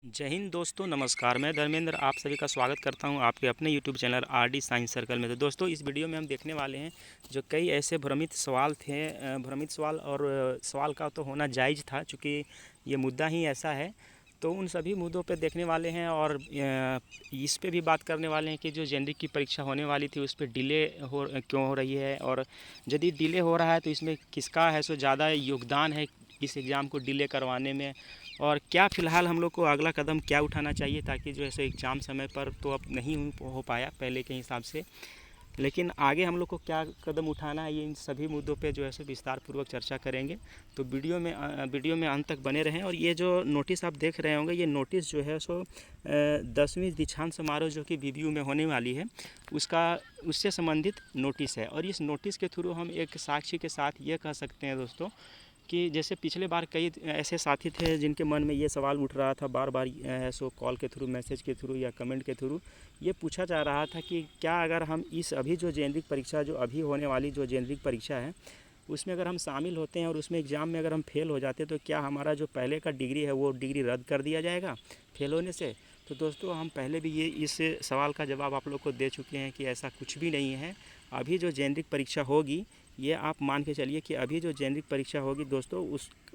जय हिंद दोस्तों, नमस्कार। मैं धर्मेंद्र आप सभी का स्वागत करता हूं आपके अपने YouTube channel RD science circle में। तो दोस्तों, इस वीडियो में हम देखने वाले हैं जो कई ऐसे भ्रमित सवाल थे। भ्रमित सवाल और सवाल का तो होना जायज़ था, चूँकि ये मुद्दा ही ऐसा है। तो उन सभी मुद्दों पे देखने वाले हैं और इस पे भी बात करने वाले हैं कि जो जेनरिक की परीक्षा होने वाली थी उस पर डिले क्यों हो रही है, और यदि डिले हो रहा है तो इसमें किसका है सो ज़्यादा योगदान है इस एग्ज़ाम को डिले करवाने में, और क्या फ़िलहाल हम लोग को अगला कदम क्या उठाना चाहिए ताकि जो है सो एग्ज़ाम समय पर तो अब नहीं हो पाया पहले के हिसाब से, लेकिन आगे हम लोग को क्या कदम उठाना है, ये इन सभी मुद्दों पे जो है सो विस्तार पूर्वक चर्चा करेंगे। तो वीडियो में अंत तक बने रहें। और ये जो नोटिस आप देख रहे होंगे, ये नोटिस जो है सो 10वीं दीक्षांत समारोह जो कि VVU में होने वाली है उससे संबंधित नोटिस है। और इस नोटिस के थ्रू हम एक साक्षी के साथ ये कह सकते हैं दोस्तों कि जैसे पिछले बार कई ऐसे साथी थे जिनके मन में ये सवाल उठ रहा था बार बार, सो कॉल के थ्रू, मैसेज के थ्रू या कमेंट के थ्रू ये पूछा जा रहा था कि क्या अगर हम इस अभी जो जेनरिक परीक्षा, जो अभी होने वाली जो जेनरिक परीक्षा है उसमें अगर हम शामिल होते हैं और उसमें एग्ज़ाम में अगर हम फेल हो जाते तो क्या हमारा जो पहले का डिग्री है वो डिग्री रद्द कर दिया जाएगा फेल होने से। तो दोस्तों, हम पहले भी ये इस सवाल का जवाब आप लोग को दे चुके हैं कि ऐसा कुछ भी नहीं है। अभी जो जेनरिक परीक्षा होगी, ये आप मान के चलिए कि अभी जो जेनरिक परीक्षा होगी दोस्तों,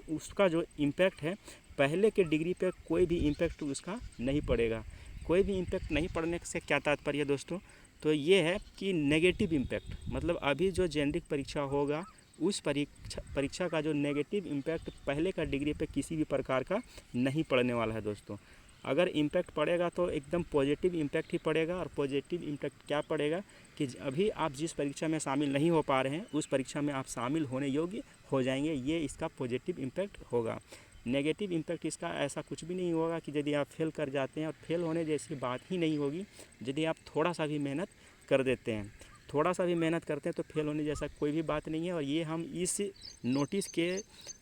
उसका जो इम्पैक्ट है पहले के डिग्री पे कोई भी इम्पैक्ट उसका नहीं पड़ेगा। कोई भी इम्पैक्ट नहीं पड़ने से क्या तात्पर्य दोस्तों, तो ये है कि नेगेटिव इम्पैक्ट, मतलब अभी जो जेनरिक परीक्षा होगा उस परीक्षा का जो नेगेटिव इम्पैक्ट पहले का डिग्री पे किसी भी प्रकार का नहीं पड़ने वाला है दोस्तों। अगर इम्पैक्ट पड़ेगा तो एकदम पॉजिटिव इम्पैक्ट ही पड़ेगा। और पॉजिटिव इम्पैक्ट क्या पड़ेगा कि अभी आप जिस परीक्षा में शामिल नहीं हो पा रहे हैं उस परीक्षा में आप शामिल होने योग्य हो जाएंगे, ये इसका पॉजिटिव इम्पैक्ट होगा। नेगेटिव इम्पैक्ट इसका ऐसा कुछ भी नहीं होगा कि यदि आप फेल कर जाते हैं, और फेल होने जैसी बात ही नहीं होगी यदि आप थोड़ा सा भी मेहनत कर देते हैं। थोड़ा सा भी मेहनत करते हैं तो फेल होने जैसा कोई भी बात नहीं है। और ये हम इस नोटिस के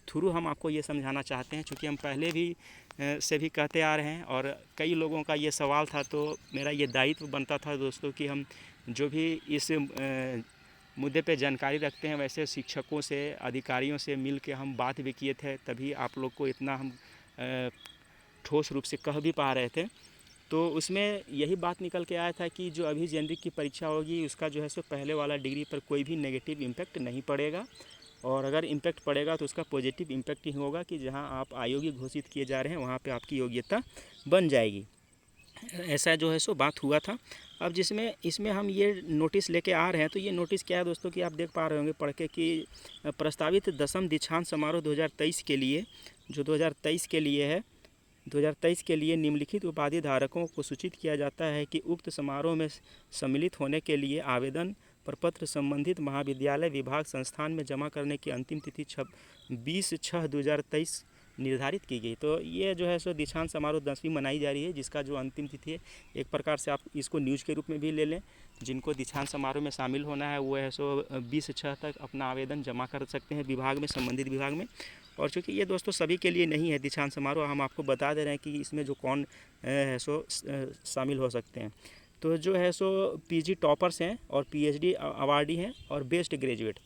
थ्रू हम आपको ये समझाना चाहते हैं, क्योंकि हम पहले भी से भी कहते आ रहे हैं और कई लोगों का ये सवाल था। तो मेरा ये दायित्व बनता था दोस्तों कि हम जो भी इस मुद्दे पे जानकारी रखते हैं, वैसे शिक्षकों से, अधिकारियों से मिल के हम बात भी किए थे, तभी आप लोग को इतना हम ठोस रूप से कह भी पा रहे थे। तो उसमें यही बात निकल के आया था कि जो अभी जेनरिक की परीक्षा होगी उसका जो है सो पहले वाला डिग्री पर कोई भी नेगेटिव इम्पैक्ट नहीं पड़ेगा, और अगर इम्पैक्ट पड़ेगा तो उसका पॉजिटिव इम्पैक्ट ही होगा कि जहां आप अयोग्य घोषित किए जा रहे हैं वहां पे आपकी योग्यता बन जाएगी। ऐसा जो है सो बात हुआ था। अब जिसमें इसमें हम ये नोटिस लेके आ रहे हैं, तो ये नोटिस क्या है दोस्तों कि आप देख पा रहे होंगे पढ़ के कि प्रस्तावित 10वीं दीक्षांत समारोह 2023 के लिए, जो 2023 के लिए है, 2023 के लिए निम्नलिखित उपाधि धारकों को सूचित किया जाता है कि उक्त समारोह में सम्मिलित होने के लिए आवेदन प्रपत्र संबंधित महाविद्यालय विभाग संस्थान में जमा करने की अंतिम तिथि 20/6/2023 निर्धारित की गई। तो ये जो है सो दीक्षांत समारोह 10वीं मनाई जा रही है, जिसका जो अंतिम तिथि है, एक प्रकार से आप इसको न्यूज़ के रूप में भी ले लें। जिनको दीक्षांत समारोह में शामिल होना है वो है सो 20/6 तक अपना आवेदन जमा कर सकते हैं विभाग में, संबंधित विभाग में। और चूँकि ये दोस्तों सभी के लिए नहीं है दीक्षांत समारोह, हम आपको बता दे रहे हैं कि इसमें जो कौन है सो शामिल हो सकते हैं। तो जो है सो PG टॉपर्स हैं और PhD अवार्डी हैं और बेस्ट ग्रेजुएट।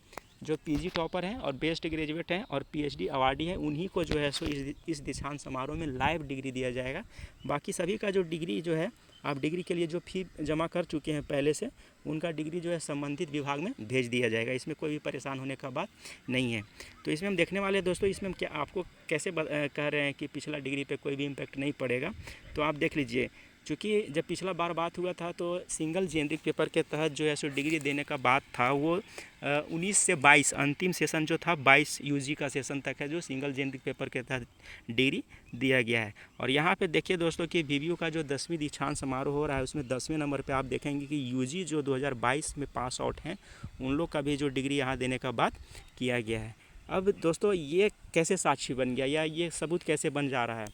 जो PG टॉपर हैं और बेस्ट ग्रेजुएट हैं और PhD अवार्डी हैं, उन्हीं को जो है सो इस दीक्षांत समारोह में लाइव डिग्री दिया जाएगा। बाकी सभी का जो डिग्री जो है, आप डिग्री के लिए जो फी जमा कर चुके हैं पहले से, उनका डिग्री जो है संबंधित विभाग में भेज दिया जाएगा। इसमें कोई भी परेशान होने का बात नहीं है। तो इसमें हम देखने वाले दोस्तों, इसमें हम क्या आपको कैसे कह रहे हैं कि पिछला डिग्री पे कोई भी इम्पैक्ट नहीं पड़ेगा। तो आप देख लीजिए, चूँकि जब पिछला बार बात हुआ था तो सिंगल जेनरिक पेपर के तहत जो है सो डिग्री देने का बात था, वो 19 से 22 अंतिम सेशन जो था 22 UG का सेशन तक है जो सिंगल जेनरिक पेपर के तहत डिग्री दिया गया है। और यहाँ पे देखिए दोस्तों कि VVU का जो 10वीं दीक्षांत समारोह हो रहा है उसमें 10वें नंबर पे आप देखेंगे कि UG जो 2022 में पास आउट हैं उन लोग का भी जो डिग्री यहाँ देने का बात किया गया है। अब दोस्तों, ये कैसे साक्षी बन गया या ये सबूत कैसे बन जा रहा है,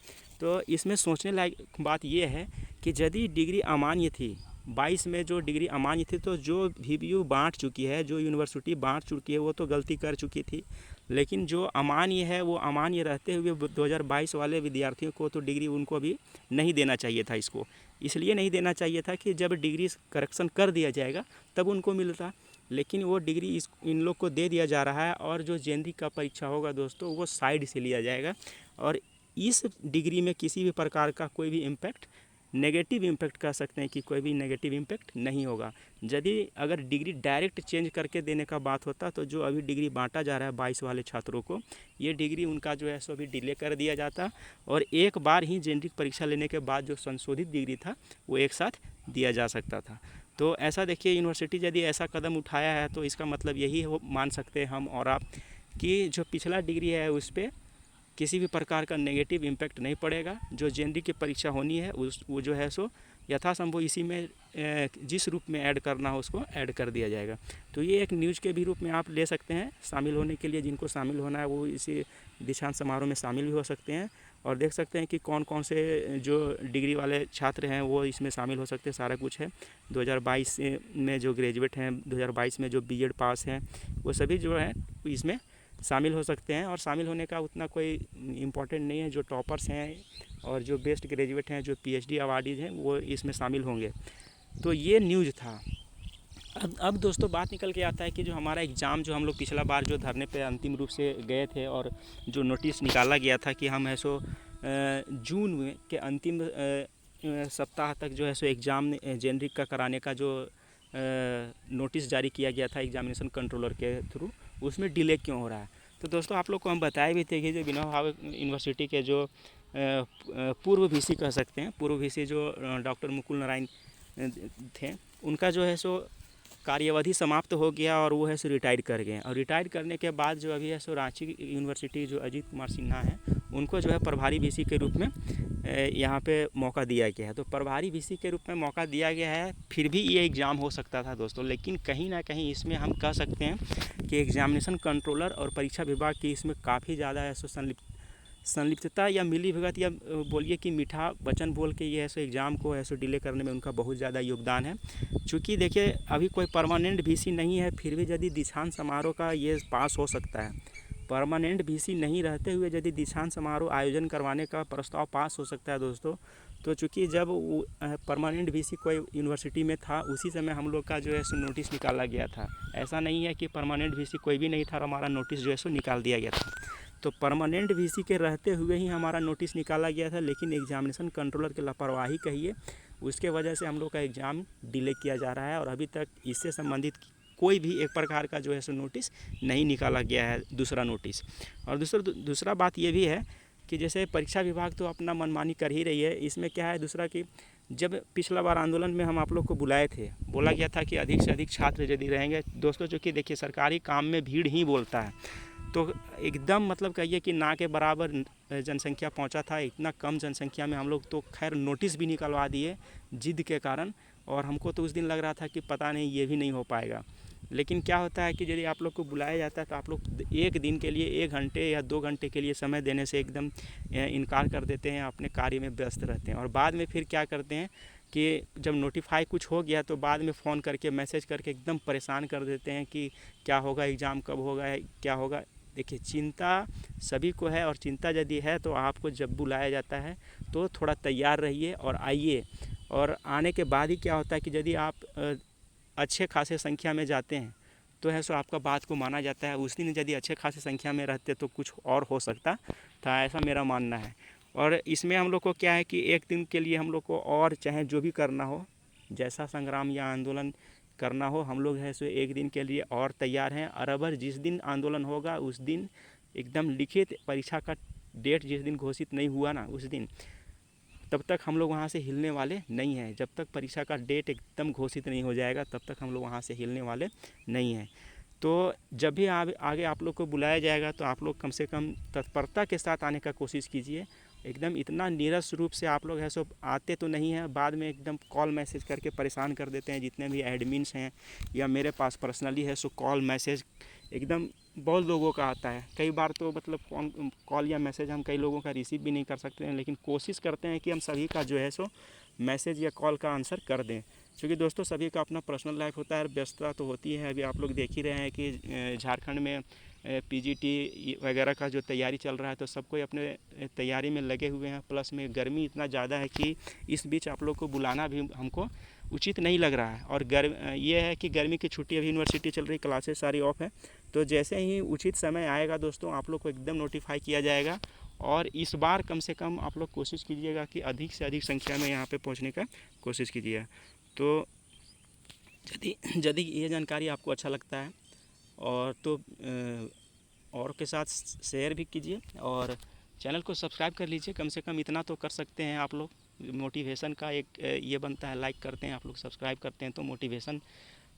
तो इसमें सोचने लायक बात ये है कि यदि डिग्री अमान्य थी, 22 में जो डिग्री अमान्य थी, तो जो VVU बांट चुकी है, जो यूनिवर्सिटी बांट चुकी है, वो तो गलती कर चुकी थी। लेकिन जो अमान्य है, वो अमान्य रहते हुए 2022 वाले विद्यार्थियों को तो डिग्री उनको भी नहीं देना चाहिए था। इसको इसलिए नहीं देना चाहिए था कि जब डिग्री करेक्शन कर दिया जाएगा तब उनको मिलता, लेकिन वो डिग्री इन लोग को दे दिया जा रहा है। और जो जेनरिक का परीक्षा होगा दोस्तों, वो साइड से लिया जाएगा। और इस डिग्री में किसी भी प्रकार का कोई भी इम्पैक्ट, नेगेटिव इम्पैक्ट कह सकते हैं कि कोई भी नेगेटिव इम्पैक्ट नहीं होगा। यदि अगर डिग्री डायरेक्ट चेंज करके देने का बात होता तो जो अभी डिग्री बांटा जा रहा है 22 वाले छात्रों को, ये डिग्री उनका जो है सो अभी डिले कर दिया जाता और एक बार ही जेनरिक परीक्षा लेने के बाद जो संशोधित डिग्री था वो एक साथ दिया जा सकता था। तो ऐसा देखिए, यूनिवर्सिटी यदि ऐसा कदम उठाया है तो इसका मतलब यही मान सकते हैं हम और आप कि जो पिछला डिग्री है उस पर किसी भी प्रकार का नेगेटिव इम्पैक्ट नहीं पड़ेगा। जो जेनरिक की परीक्षा होनी है वो जो है सो यथासंभव इसी में जिस रूप में ऐड करना हो उसको ऐड कर दिया जाएगा। तो ये एक न्यूज़ के भी रूप में आप ले सकते हैं। शामिल होने के लिए जिनको शामिल होना है वो इसी दीक्षांत समारोह में शामिल भी हो सकते हैं और देख सकते हैं कि कौन कौन से जो डिग्री वाले छात्र हैं वो इसमें शामिल हो सकते हैं। सारा कुछ है। 2022 में जो ग्रेजुएट हैं, 2022 में जो बीएड पास हैं, वो सभी जो है इसमें शामिल हो सकते हैं। और शामिल होने का उतना कोई इम्पोर्टेंट नहीं है। जो टॉपर्स हैं और जो बेस्ट ग्रेजुएट हैं, जो पीएचडी अवार्डीज़ हैं, वो इसमें शामिल होंगे। तो ये न्यूज़ था। अब दोस्तों बात निकल के आता है कि जो हमारा एग्ज़ाम, जो हम लोग पिछला बार जो धरने पे अंतिम रूप से गए थे और जो नोटिस निकाला गया था कि हम है सो जून में के अंतिम सप्ताह तक जो है सो एग्ज़ाम जेनरिक का कराने का जो नोटिस जारी किया गया था एग्जामिनेशन कंट्रोलर के थ्रू, उसमें डिले क्यों हो रहा है। तो दोस्तों आप लोग को हम बताए भी थे कि जो विनोबा भावे यूनिवर्सिटी के जो पूर्व वीसी कह सकते हैं, पूर्व वीसी जो डॉक्टर मुकुल नारायण थे, उनका जो है सो कार्यवधि समाप्त हो गया और वो है सो रिटायर कर गए। और रिटायर करने के बाद जो अभी है सो रांची यूनिवर्सिटी जो अजीत कुमार सिन्हा है, उनको जो है प्रभारी वीसी के रूप में यहाँ पे मौका दिया गया है। तो प्रभारी वीसी के रूप में मौका दिया गया है, फिर भी ये एग्ज़ाम हो सकता था दोस्तों। लेकिन कहीं ना कहीं इसमें हम कह सकते हैं कि एग्जामिनेशन कंट्रोलर और परीक्षा विभाग की इसमें काफ़ी ज़्यादा है सो संलिप्तता या मिली भगत या बोलिए कि मीठा वचन बोल के ये ऐसे एग्ज़ाम को ऐसे डिले करने में उनका बहुत ज़्यादा योगदान है। चूँकि देखिए अभी कोई परमानेंट वीसी नहीं है, फिर भी यदि दीक्षांत समारोह का ये पास हो सकता है। परमानेंट वीसी नहीं रहते हुए यदि दीक्षांत समारोह आयोजन करवाने का प्रस्ताव पास हो सकता है दोस्तों, तो चूँकि जब परमानेंट वीसी कोई यूनिवर्सिटी में था उसी समय हम लोग का जो है सो नोटिस निकाला गया था। ऐसा नहीं है कि परमानेंट वीसी कोई भी नहीं था और हमारा नोटिस जो है सो निकाल दिया गया था। तो परमानेंट वीसी के रहते हुए ही हमारा नोटिस निकाला गया था, लेकिन एग्जामिनेशन कंट्रोलर की लापरवाही कहिए, उसके वजह से हम लोग का एग्ज़ाम डिले किया जा रहा है और अभी तक इससे संबंधित कोई भी एक प्रकार का जो है सो नोटिस नहीं निकाला गया है, दूसरा नोटिस। और दूसरा बात ये भी है कि जैसे परीक्षा विभाग तो अपना मनमानी कर ही रही है। इसमें क्या है दूसरा कि जब पिछला बार आंदोलन में हम आप लोग को बुलाए थे, बोला गया था कि अधिक से अधिक छात्र यदि रहेंगे दोस्तों, जो कि देखिए सरकारी काम में भीड़ ही बोलता है, तो एकदम मतलब कहिए कि ना के बराबर जनसंख्या पहुंचा था। इतना कम जनसंख्या में हम लोग तो खैर नोटिस भी निकलवा दिए जिद के कारण, और हमको तो उस दिन लग रहा था कि पता नहीं ये भी नहीं हो पाएगा। लेकिन क्या होता है कि यदि आप लोग को बुलाया जाता है तो आप लोग एक दिन के लिए 1 घंटे या 2 घंटे के लिए समय देने से एकदम इनकार कर देते हैं, अपने कार्य में व्यस्त रहते हैं। और बाद में फिर क्या करते हैं कि जब नोटिफाई कुछ हो गया तो बाद में फ़ोन करके मैसेज करके एकदम परेशान कर देते हैं कि क्या होगा, एग्ज़ाम कब होगा, क्या होगा। देखिए चिंता सभी को है और चिंता यदि है तो आपको जब बुलाया जाता है तो थोड़ा तैयार रहिए और आइए। और आने के बाद ही क्या होता है कि यदि आप अच्छे खासे संख्या में जाते हैं तो है सो आपका बात को माना जाता है। उस दिन यदि अच्छे खासे संख्या में रहते तो कुछ और हो सकता था, ऐसा मेरा मानना है। और इसमें हम लोग को क्या है कि एक दिन के लिए हम लोग को और चाहे जो भी करना हो, जैसा संग्राम या आंदोलन करना हो, हम लोग है सो एक दिन के लिए और तैयार हैं। और अगर जिस दिन आंदोलन होगा उस दिन एकदम लिखित परीक्षा का डेट जिस दिन घोषित नहीं हुआ ना, उस दिन तब तक हम लोग वहाँ से हिलने वाले नहीं हैं। जब तक परीक्षा का डेट एकदम घोषित नहीं हो जाएगा तब तक हम लोग वहाँ से हिलने वाले नहीं हैं। तो जब भी आगे आप लोग को बुलाया जाएगा तो आप लोग कम से कम तत्परता के साथ आने का कोशिश कीजिए। एकदम इतना नीरस रूप से आप लोग है सो आते तो नहीं हैं, बाद में एकदम कॉल मैसेज करके परेशान कर देते हैं। जितने भी एडमिन्स हैं या मेरे पास पर्सनली है सो कॉल मैसेज एकदम बहुत लोगों का आता है। कई बार तो मतलब कॉल या मैसेज हम कई लोगों का रिसीव भी नहीं कर सकते हैं, लेकिन कोशिश करते हैं कि हम सभी का जो है सो मैसेज या कॉल का आंसर कर दें। क्योंकि दोस्तों सभी का अपना पर्सनल लाइफ होता है, व्यस्तता तो होती है। अभी आप लोग देख ही रहे हैं कि झारखंड में पीजीटी वगैरह का जो तैयारी चल रहा है, तो सब कोई अपने तैयारी में लगे हुए हैं। प्लस में गर्मी इतना ज़्यादा है कि इस बीच आप लोग को बुलाना भी हमको उचित नहीं लग रहा है। और ये है कि गर्मी की छुट्टी अभी यूनिवर्सिटी चल रही, क्लासेस सारी ऑफ है। तो जैसे ही उचित समय आएगा दोस्तों आप लोग को एकदम नोटिफाई किया जाएगा और इस बार कम से कम आप लोग कोशिश कीजिएगा कि अधिक से अधिक संख्या में यहाँ पे पहुँचने का कोशिश कीजिए। तो यदि ये जानकारी आपको अच्छा लगता है और तो और के साथ शेयर भी कीजिए और चैनल को सब्सक्राइब कर लीजिए। कम से कम इतना तो कर सकते हैं आप लोग, मोटिवेशन का एक ये बनता है। लाइक करते हैं आप लोग, सब्सक्राइब करते हैं तो मोटिवेशन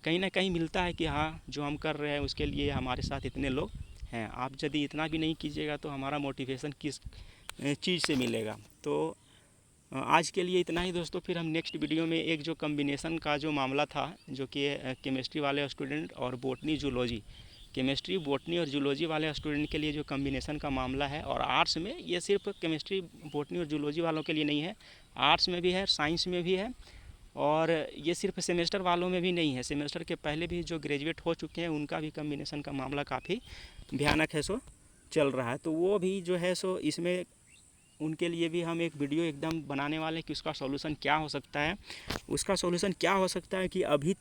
कहीं ना कहीं मिलता है कि हाँ जो हम कर रहे हैं उसके लिए हमारे साथ इतने लोग हैं। आप यदि इतना भी नहीं कीजिएगा तो हमारा मोटिवेशन किस चीज़ से मिलेगा। तो आज के लिए इतना ही दोस्तों। फिर हम नेक्स्ट वीडियो में एक जो कम्बिनेशन का जो मामला था, जो कि केमिस्ट्री वाले स्टूडेंट और बॉटनी जूलॉजी, केमिस्ट्री बॉटनी और जूलॉजी वाले स्टूडेंट के लिए जो कम्बिनेशन का मामला है, और आर्ट्स में ये सिर्फ केमिस्ट्री बॉटनी और जूलॉजी वालों के लिए नहीं है, आर्ट्स में भी है, साइंस में भी है, और ये सिर्फ सेमेस्टर वालों में भी नहीं है, सेमेस्टर के पहले भी जो ग्रेजुएट हो चुके हैं उनका भी कम्बिनेशन का मामला काफ़ी भयानक है सो चल रहा है। तो वो भी जो है सो इसमें उनके लिए भी हम एक वीडियो एकदम बनाने वाले हैं कि उसका सॉल्यूशन क्या हो सकता है। उसका सॉल्यूशन क्या हो सकता है कि अभी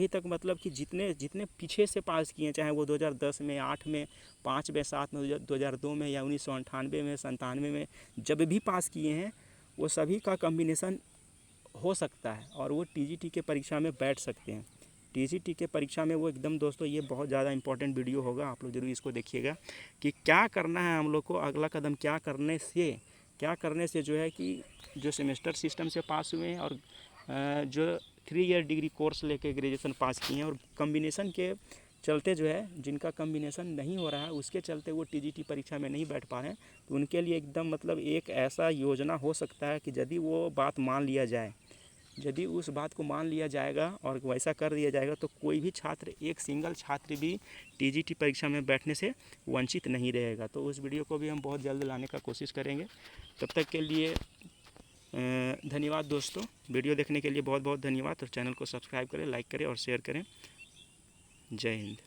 तक मतलब कि जितने पीछे से पास किए, चाहे वो 2010 में, 8 में, 5 में, 7 में, 2002 में या 1998 में, 97 में जब भी पास किए हैं, वो सभी का कम्बिनेशन हो सकता है और वो टीजीटी के परीक्षा में बैठ सकते हैं। टीजीटी के परीक्षा में वो एकदम दोस्तों ये बहुत ज़्यादा इंपॉर्टेंट वीडियो होगा, आप लोग ज़रूर इसको देखिएगा कि क्या करना है हम लोग को, अगला कदम क्या करने से जो है कि जो सेमेस्टर सिस्टम से पास हुए हैं और जो 3 ईयर डिग्री कोर्स लेके ग्रेजुएशन पास किए हैं और कम्बिनेशन के चलते जो है जिनका कम्बिनेशन नहीं हो रहा है उसके चलते वो टीजीटी परीक्षा में नहीं बैठ पा रहे हैं, तो उनके लिए एकदम मतलब एक ऐसा योजना हो सकता है कि यदि वो बात मान लिया जाए, यदि उस बात को मान लिया जाएगा और वैसा कर दिया जाएगा तो कोई भी छात्र, एक सिंगल छात्र भी टीजीटी परीक्षा में बैठने से वंचित नहीं रहेगा। तो उस वीडियो को भी हम बहुत जल्द लाने का कोशिश करेंगे। तब तक के लिए धन्यवाद दोस्तों। वीडियो देखने के लिए बहुत बहुत धन्यवाद और चैनल को सब्सक्राइब करें, लाइक करें और शेयर करें। जय हिंद।